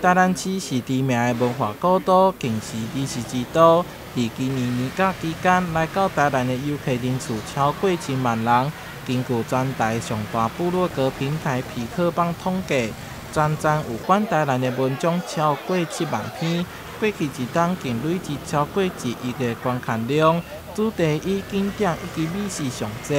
台南市是知名的文化古都，更是美食之都。伫今年年假期间，来到台南的游客人次超过1万人。根据全台上大部落格平台皮克邦统计，全站有关台南的文章超过7万篇，过去一天竟累积超过1亿个观看量。主题以景点以及美食上多。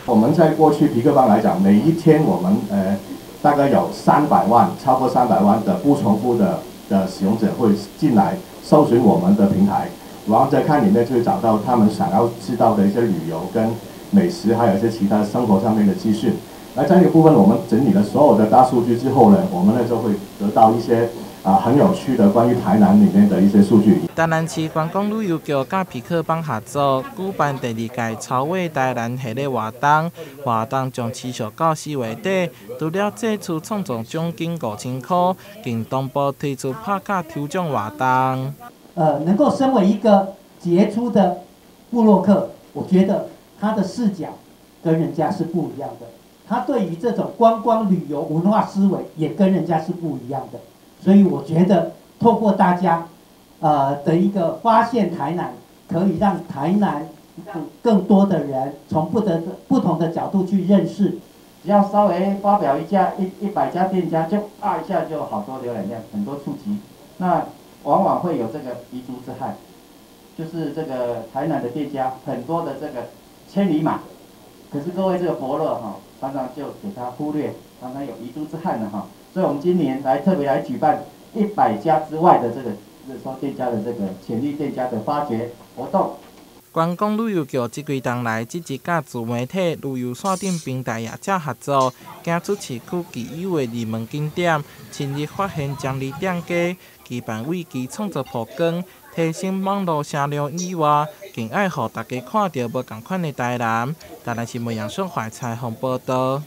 我们在过去皮克邦来讲，每一天我们大概有300万，超过300万的不重复的使用者会进来搜寻我们的平台，然后在看里面就会找到他们想要知道的一些旅游跟美食，还有一些其他生活上面的资讯。那这个部分我们整理了所有的大数据之后呢，我们呢就会得到一些很有趣的关于台南里面的一些数据。台南市观光旅游局甲皮克邦合作举办第2届超越台南系列活动，活动将持续到4月底。除了这次创造奖金5000块，更同步推出拍卡抽奖活动。能够身为一个杰出的部落客，我觉得他的视角跟人家是不一样的，他对于这种观光旅游文化思维也跟人家是不一样的，所以我觉得透过大家的一个发现台南，可以让台南让更多的人从不同的角度去认识。只要稍微发表100家店家，就一下就好多浏览量，很多触及。那往往会有这个遗珠之憾，就是这个台南的店家很多的这个千里马，可是各位这个伯乐常常就给他忽略，常常有遗珠之憾的所以我们今年特别来举办100家之外的这个说店家的这个潜力店家的发掘活动。观光旅游局这几天来，积极甲自媒体旅游线顶平台业者合作，行出市区既有的热门景点，亲自发现将利店家，期盼为其创造曝光，提升网络声量以外，更爱予大家看到无同款的台南。台南新闻杨顺怀采访报道。